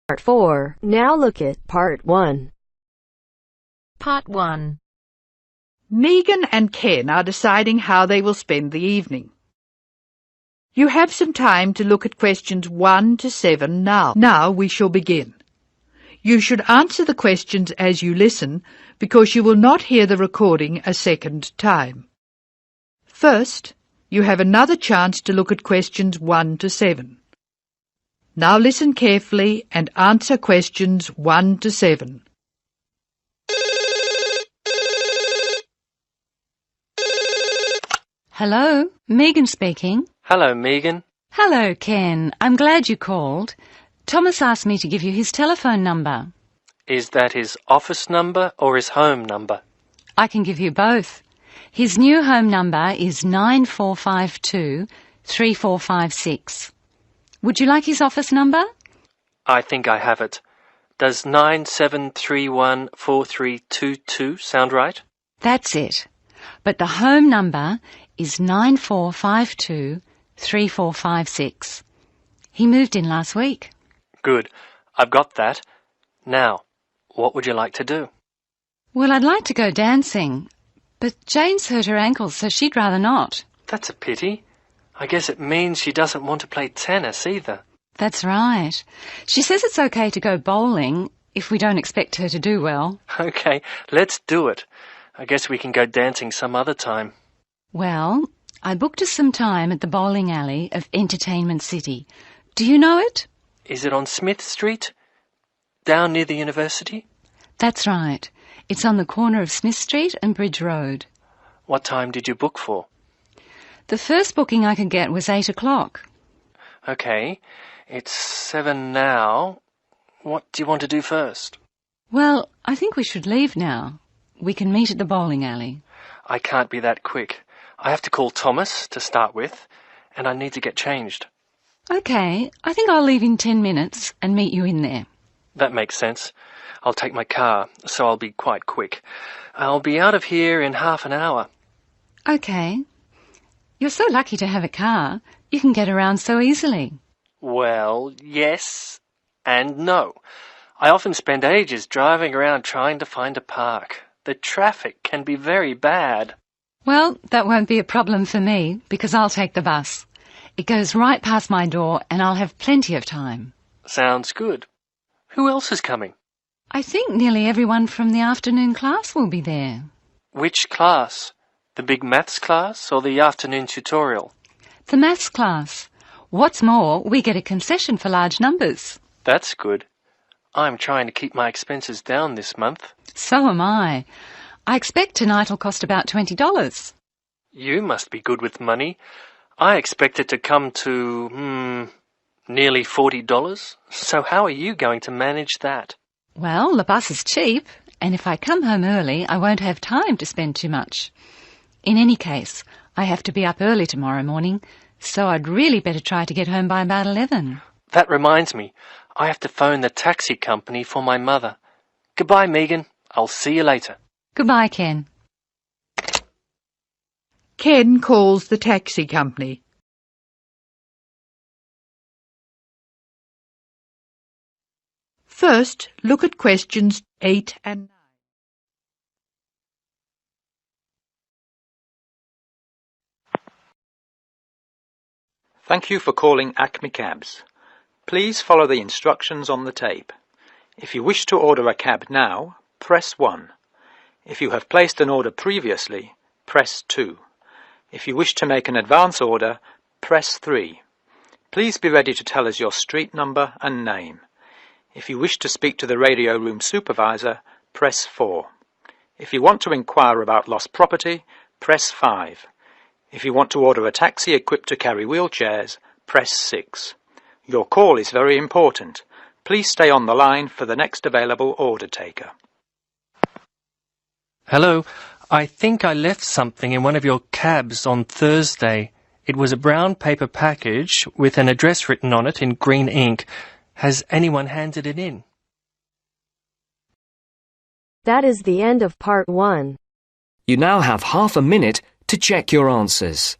Part 4. Now look at Part 1. Part 1. Megan and Ken are deciding how they will spend the evening. You have some time to look at questions 1 to 7 now. Now we shall begin. You should answer the questions as you listen, because you will not hear the recording a second time. First, you have another chance to look at questions 1 to 7. Now listen carefully and answer questions 1 to 7. Hello, Megan speaking. Hello, Megan. Hello, Ken. I'm glad you called. Thomas asked me to give you his telephone number. Is that his office number or his home number? I can give you both. His new home number is 9452-3456. Would you like his office number? I think I have it. Does 97314322 sound right? That's it. But the home number is 9452-3456. He moved in last week. Good. I've got that. Now, what would you like to do? Well, I'd like to go dancing, but Jane's hurt her ankle, so she'd rather not. That's a pity. I guess it means she doesn't want to play tennis either. That's right. She says it's okay to go bowling if we don't expect her to do well. Okay, let's do it. I guess we can go dancing some other time. Well, I booked us some time at the bowling alley of Entertainment City. Do you know it? Is it on Smith Street? Down near the university? That's right. It's on the corner of Smith Street and Bridge Road. What time did you book for? The first booking I could get was 8 o'clock. Okay, it's 7 now. What do you want to do first? Well, I think we should leave now. We can meet at the bowling alley. I can't be that quick. I have to call Thomas to start with, and I need to get changed. Okay, I think I'll leave in 10 minutes and meet you in there. That makes sense. I'll take my car, so I'll be quite quick. I'll be out of here in half an hour. Okay. You're so lucky to have a car. You can get around so easily. Well, yes and no. I often spend ages driving around trying to find a park. The traffic can be very bad. Well, that won't be a problem for me, because I'll take the bus. It goes right past my door, and I'll have plenty of time. Sounds good. Who else is coming? I think nearly everyone from the afternoon class will be there. Which class? The big maths class or the afternoon tutorial? The maths class. What's more, we get a concession for large numbers. That's good. I'm trying to keep my expenses down this month. So am I. I expect tonight'll cost about $20. You must be good with money. I expect it to come to, nearly $40. So how are you going to manage that? Well, the bus is cheap, and if I come home early, I won't have time to spend too much. In any case, I have to be up early tomorrow morning, so I'd really better try to get home by about 11. That reminds me. I have to phone the taxi company for my mother. Goodbye, Megan. I'll see you later. Goodbye, Ken. Ken calls the taxi company. First, look at questions 8 and 9. Thank you for calling Acme Cabs. Please follow the instructions on the tape. If you wish to order a cab now, press 1. If you have placed an order previously, press 2. If you wish to make an advance order, press 3. Please be ready to tell us your street number and name. If you wish to speak to the radio room supervisor, press 4. If you want to inquire about lost property, press 5. If you want to order a taxi equipped to carry wheelchairs, press 6. Your call is very important. Please stay on the line for the next available order taker. Hello. I think I left something in one of your cabs on Thursday. It was a brown paper package with an address written on it in green ink. Has anyone handed it in? That is the end of Part 1. You now have half a minute to check your answers.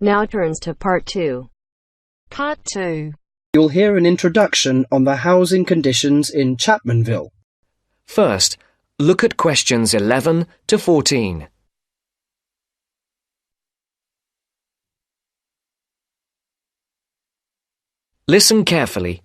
Now turns to Part 2. Part 2. You'll hear an introduction on the housing conditions in Chapmanville. First, look at questions 11 to 14. Listen carefully.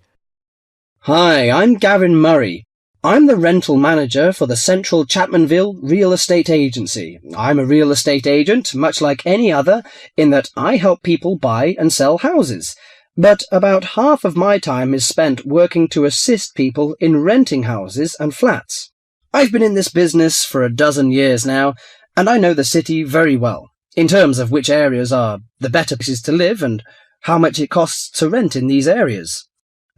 Hi, I'm Gavin Murray. I'm the rental manager for the Central Chapmanville Real Estate Agency. I'm a real estate agent, much like any other, in that I help people buy and sell houses. But about half of my time is spent working to assist people in renting houses and flats. I've been in this business for a dozen years now, and I know the city very well, in terms of which areas are the better places to live and how much it costs to rent in these areas.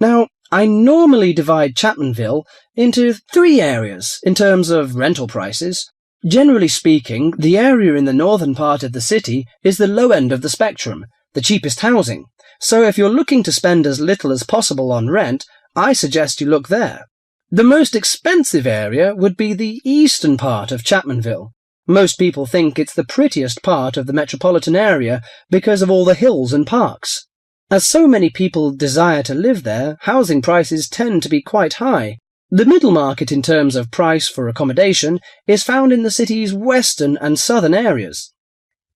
Now, I normally divide Chapmanville into 3 areas in terms of rental prices. Generally speaking, the area in the northern part of the city is the low end of the spectrum, the cheapest housing. So if you're looking to spend as little as possible on rent, I suggest you look there. The most expensive area would be the eastern part of Chapmanville. Most people think it's the prettiest part of the metropolitan area because of all the hills and parks. As so many people desire to live there, housing prices tend to be quite high. The middle market in terms of price for accommodation is found in the city's western and southern areas.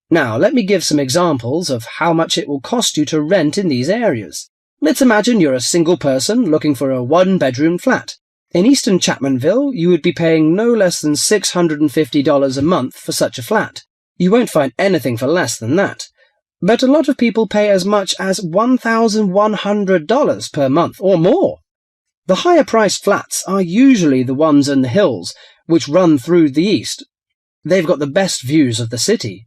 Now, let me give some examples of how much it will cost you to rent in these areas. Let's imagine you're a single person looking for a 1-bedroom flat. In eastern Chapmanville, you would be paying no less than $650 a month for such a flat. You won't find anything for less than that. But a lot of people pay as much as $1,100 per month or more. The higher-priced flats are usually the ones in the hills, which run through the east. They've got the best views of the city.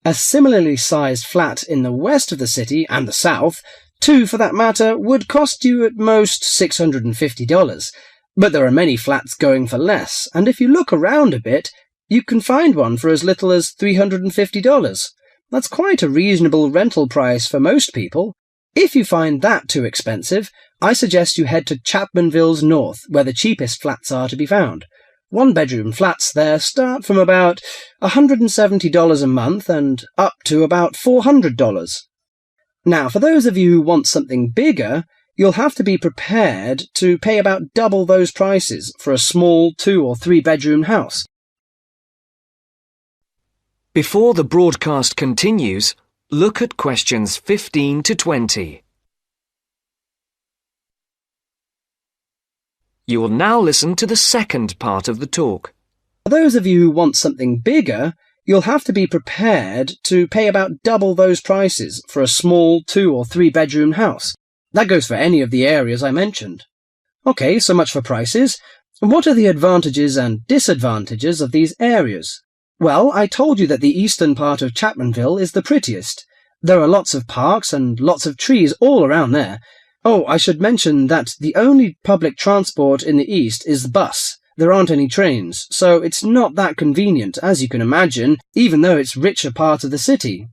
A similarly sized flat in the west of the city and the south, 2 for that matter, would cost you at most $650. But there are many flats going for less, and if you look around a bit, you can find one for as little as $350. That's quite a reasonable rental price for most people. If you find that too expensive, I suggest you head to Chapmanville's north, where the cheapest flats are to be found. 1-bedroom flats there start from about $170 a month and up to about $400. Now, for those of you who want something bigger, you'll have to be prepared to pay about double those prices for a small 2- or 3-bedroom house. Before the broadcast continues, look at questions 15 to 20. You will now listen to the second part of the talk. For those of you who want something bigger, you'll have to be prepared to pay about double those prices for a small 2- or 3-bedroom house. That goes for any of the areas I mentioned. Okay, so much for prices. What are the advantages and disadvantages of these areas? Well, I told you that the eastern part of Chapmanville is the prettiest. There are lots of parks and lots of trees all around there. Oh, I should mention that the only public transport in the east is the bus. There aren't any trains, so it's not that convenient, as you can imagine, even though it's richer part of the city.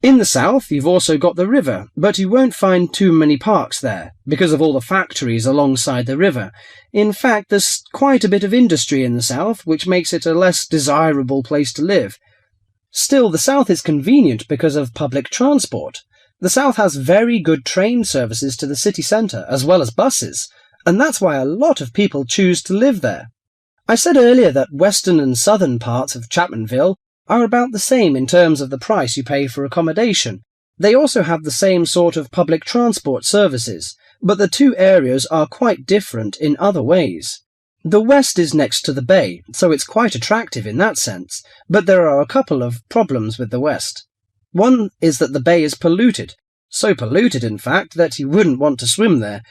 In the south, you've also got the river, but you won't find too many parks there, because of all the factories alongside the river. In fact, there's quite a bit of industry in the south, which makes it a less desirable place to live. Still, the south is convenient because of public transport. The south has very good train services to the city centre, as well as buses, and that's why a lot of people choose to live there. I said earlier that western and southern parts of Chapmanville are about the same in terms of the price you pay for accommodation. They also have the same sort of public transport services, but the 2 areas are quite different in other ways. The west is next to the bay, so it's quite attractive in that sense, but there are a couple of problems with the west. One is that the bay is polluted, so polluted in fact that you wouldn't want to swim there.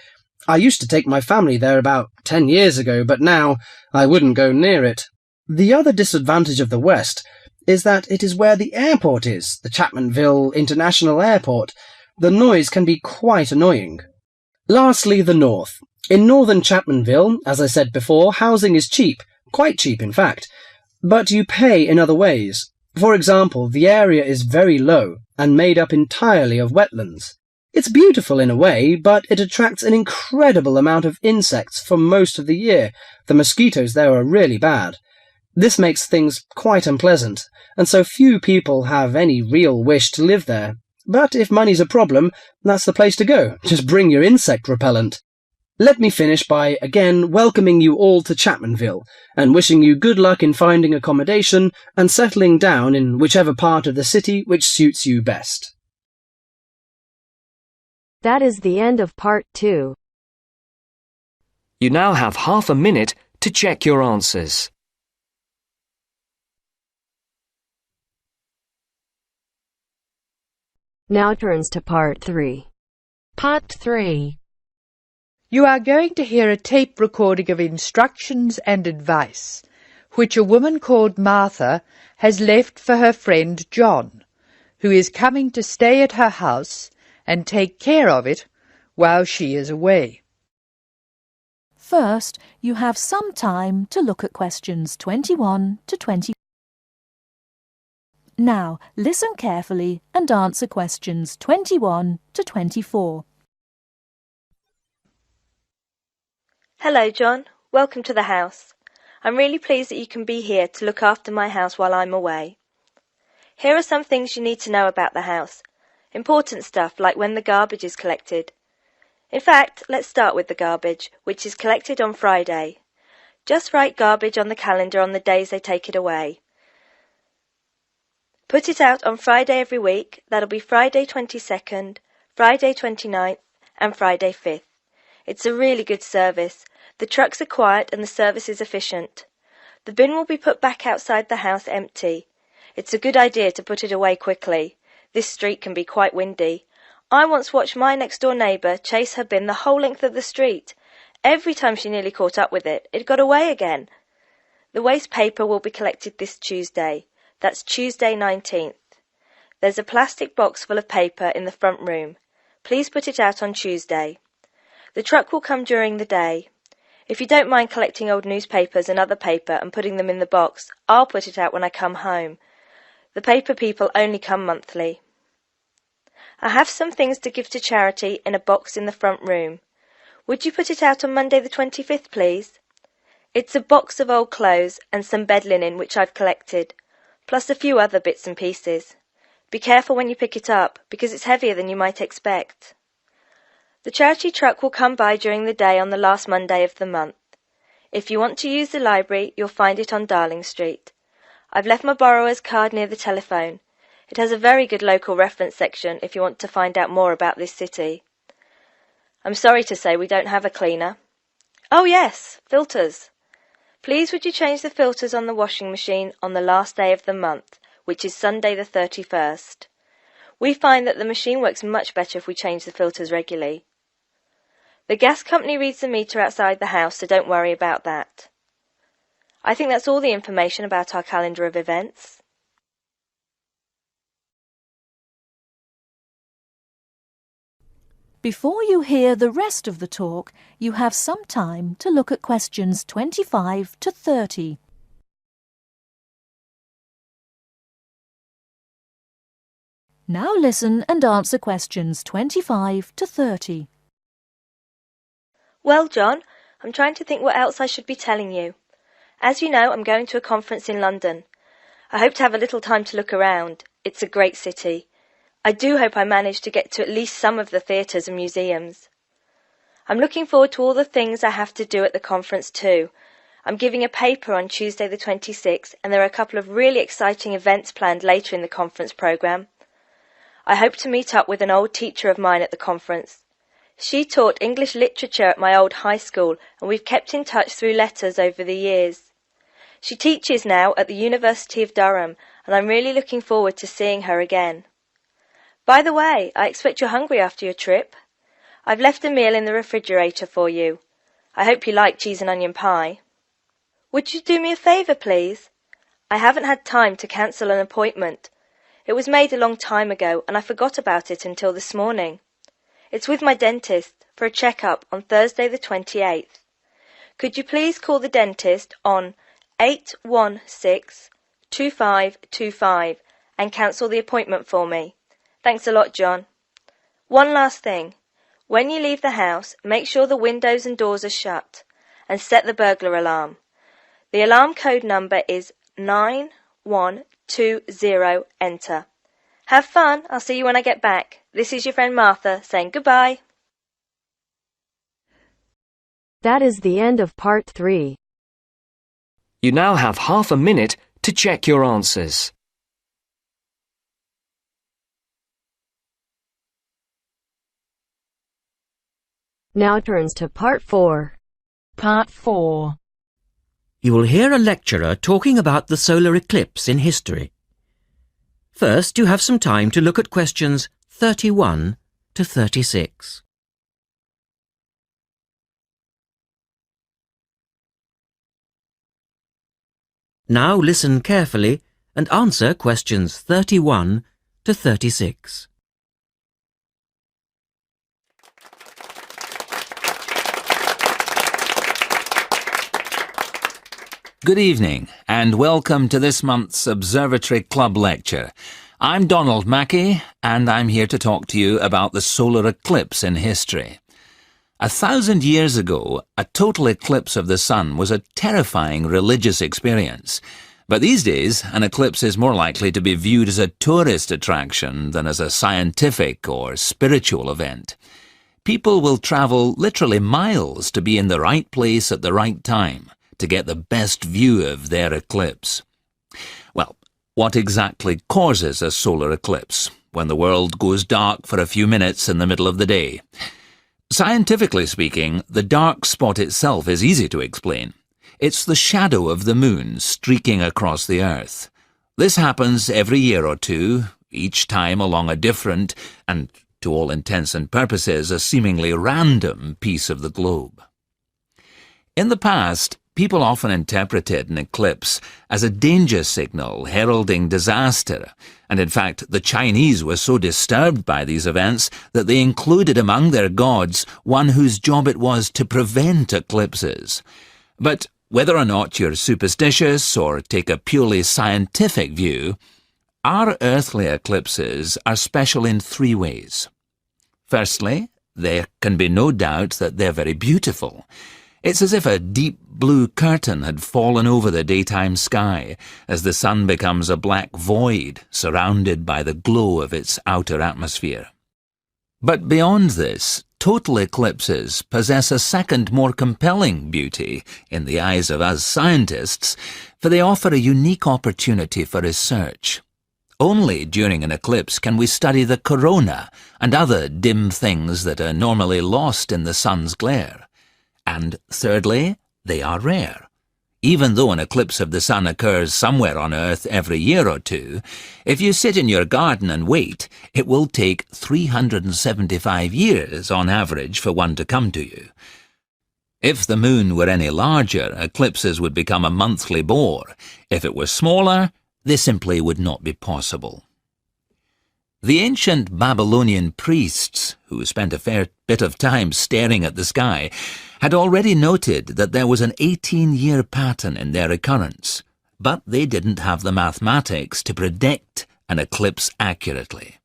I used to take my family there about 10 years ago, but now I wouldn't go near it. The other disadvantage of the west is that it is where the airport is, the Chapmanville International Airport. The noise can be quite annoying. Lastly, the north. In northern Chapmanville, as I said before, housing is cheap, quite cheap in fact, but you pay in other ways. For example, the area is very low and made up entirely of wetlands. It's beautiful in a way, but it attracts an incredible amount of insects for most of the year. The mosquitoes there are really bad. This makes things quite unpleasant, and so few people have any real wish to live there. But if money's a problem, that's the place to go. Just bring your insect repellent. Let me finish by again welcoming you all to Chapmanville and wishing you good luck in finding accommodation and settling down in whichever part of the city which suits you best. That is the end of part 2. You now have half a minute to check your answers. Now turns to part 3. Part 3. You are going to hear a tape recording of instructions and advice, which a woman called Martha has left for her friend John, who is coming to stay at her house and take care of it while she is away. First, you have some time to look at questions 21 to 20. Now, listen carefully and answer questions 21 to 24. Hello, John. Welcome to the house. I'm really pleased that you can be here to look after my house while I'm away. Here are some things you need to know about the house. Important stuff like when the garbage is collected. In fact, let's start with the garbage, which is collected on Friday. Just write garbage on the calendar on the days they take it away. Put it out on Friday every week. That'll be Friday 22nd, Friday 29th and Friday 5th. It's a really good service. The trucks are quiet and the service is efficient. The bin will be put back outside the house empty. It's a good idea to put it away quickly. This street can be quite windy. I once watched my next-door neighbour chase her bin the whole length of the street. Every time she nearly caught up with it, it got away again. The waste paper will be collected this Tuesday. That's Tuesday 19th. There's a plastic box full of paper in the front room. Please put it out on Tuesday. The truck will come during the day. If you don't mind collecting old newspapers and other paper and putting them in the box, I'll put it out when I come home. The paper people only come monthly. I have some things to give to charity in a box in the front room. Would you put it out on Monday the 25th, please? It's a box of old clothes and some bed linen which I've collected, plus a few other bits and pieces. Be careful when you pick it up, because it's heavier than you might expect. The charity truck will come by during the day on the last Monday of the month. If you want to use the library, you'll find it on Darling Street. I've left my borrower's card near the telephone. It has a very good local reference section if you want to find out more about this city. I'm sorry to say we don't have a cleaner. Oh yes, filters. Please would you change the filters on the washing machine on the last day of the month, which is Sunday the 31st. We find that the machine works much better if we change the filters regularly. The gas company reads the meter outside the house, so don't worry about that. I think that's all the information about our calendar of events. Before you hear the rest of the talk, you have some time to look at questions 25 to 30. Now listen and answer questions 25 to 30. Well, John, I'm trying to think what else I should be telling you. As you know, I'm going to a conference in London. I hope to have a little time to look around. It's a great city. I do hope I manage to get to at least some of the theatres and museums. I'm looking forward to all the things I have to do at the conference too. I'm giving a paper on Tuesday the 26th, and there are a couple of really exciting events planned later in the conference programme. I hope to meet up with an old teacher of mine at the conference. She taught English literature at my old high school, and we've kept in touch through letters over the years. She teaches now at the University of Durham, and I'm really looking forward to seeing her again. By the way, I expect you're hungry after your trip. I've left a meal in the refrigerator for you. I hope you like cheese and onion pie. Would you do me a favour, please? I haven't had time to cancel an appointment. It was made a long time ago, and I forgot about it until this morning. It's with my dentist for a check-up on Thursday the 28th. Could you please call the dentist on 816-2525 and cancel the appointment for me? Thanks a lot, John. One last thing. When you leave the house, make sure the windows and doors are shut and set the burglar alarm. The alarm code number is 9120, enter. Have fun, I'll see you when I get back. This is your friend Martha saying goodbye. That is the end of part 3. You now have half a minute to check your answers. Now turns to part 4. Part 4. You will hear a lecturer talking about the solar eclipse in history. First, you have some time to look at questions 31 to 36. Now listen carefully and answer questions 31 to 36. Good evening and welcome to this month's Observatory Club lecture. I'm Donald Mackey and I'm here to talk to you about the solar eclipse in history. 1,000 years ago, a total eclipse of the sun was a terrifying religious experience. But these days, an eclipse is more likely to be viewed as a tourist attraction than as a scientific or spiritual event. People will travel literally miles to be in the right place at the right time to get the best view of their eclipse. Well, what exactly causes a solar eclipse when the world goes dark for a few minutes in the middle of the day? Scientifically speaking, the dark spot itself is easy to explain. It's the shadow of the moon streaking across the Earth. This happens every year or two, each time along a different, and to all intents and purposes, a seemingly random piece of the globe. In the past, people often interpreted an eclipse as a danger signal heralding disaster, and in fact the Chinese were so disturbed by these events that they included among their gods one whose job it was to prevent eclipses. But whether or not you're superstitious or take a purely scientific view, our earthly eclipses are special in 3 ways. Firstly, there can be no doubt that they're very beautiful. It's as if a deep blue curtain had fallen over the daytime sky as the sun becomes a black void surrounded by the glow of its outer atmosphere. But beyond this, total eclipses possess a second, more compelling beauty in the eyes of us scientists, for they offer a unique opportunity for research. Only during an eclipse can we study the corona and other dim things that are normally lost in the sun's glare. And thirdly, they are rare. Even though an eclipse of the sun occurs somewhere on Earth every year or two, if you sit in your garden and wait, it will take 375 years on average for one to come to you. If the moon were any larger, eclipses would become a monthly bore. If it were smaller, they simply would not be possible. The ancient Babylonian priests, who spent a fair bit of time staring at the sky, had already noted that there was an 18-year pattern in their occurrence, but they didn't have the mathematics to predict an eclipse accurately.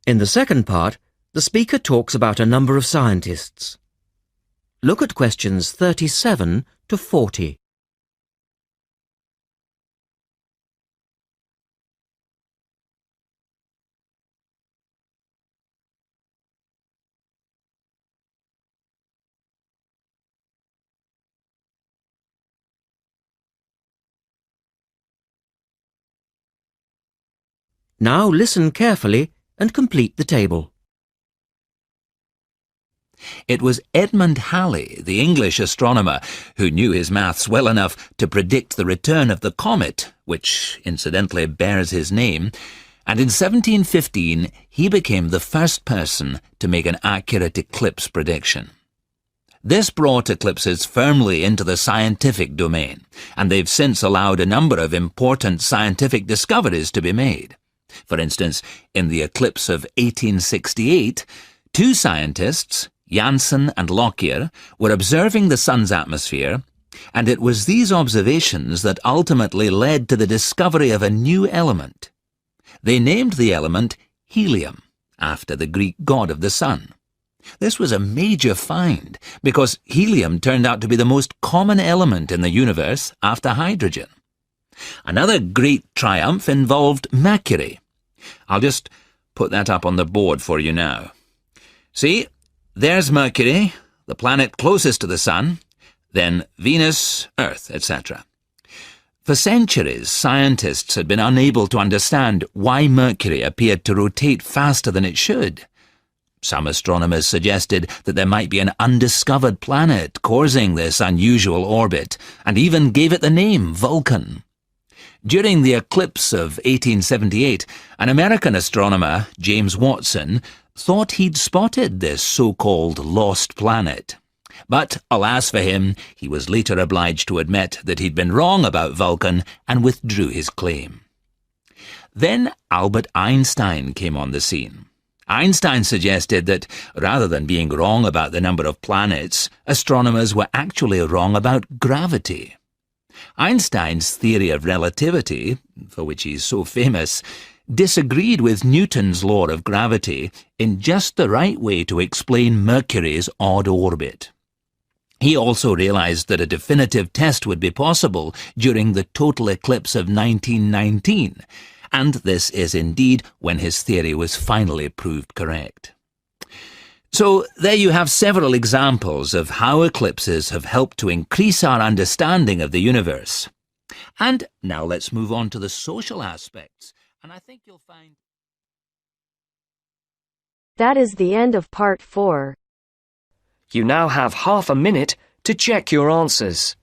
In the second part, the speaker talks about a number of scientists. Look at questions 37 to 40. Now listen carefully and complete the table. It was Edmund Halley, the English astronomer, who knew his maths well enough to predict the return of the comet, which incidentally bears his name, and in 1715 he became the first person to make an accurate eclipse prediction. This brought eclipses firmly into the scientific domain, and they've since allowed a number of important scientific discoveries to be made. For instance, in the eclipse of 1868, 2 scientists, Janssen and Lockyer, were observing the sun's atmosphere, and it was these observations that ultimately led to the discovery of a new element. They named the element helium, after the Greek god of the sun. This was a major find because helium turned out to be the most common element in the universe after hydrogen. Another great triumph involved Mercury. I'll just put that up on the board for you now. See, there's Mercury, the planet closest to the Sun, then Venus, Earth, etc. For centuries, scientists had been unable to understand why Mercury appeared to rotate faster than it should. Some astronomers suggested that there might be an undiscovered planet causing this unusual orbit, and even gave it the name Vulcan. During the eclipse of 1878, an American astronomer, James Watson, thought he'd spotted this so-called lost planet. But, alas for him, he was later obliged to admit that he'd been wrong about Vulcan and withdrew his claim. Then Albert Einstein came on the scene. Einstein suggested that, rather than being wrong about the number of planets, astronomers were actually wrong about gravity. Einstein's theory of relativity, for which he's so famous, disagreed with Newton's law of gravity in just the right way to explain Mercury's odd orbit. He also realized that a definitive test would be possible during the total eclipse of 1919, and this is indeed when his theory was finally proved correct. So there you have several examples of how eclipses have helped to increase our understanding of the universe. And now let's move on to the social aspects, and I think you'll find... That is the end of part 4. You now have half a minute to check your answers.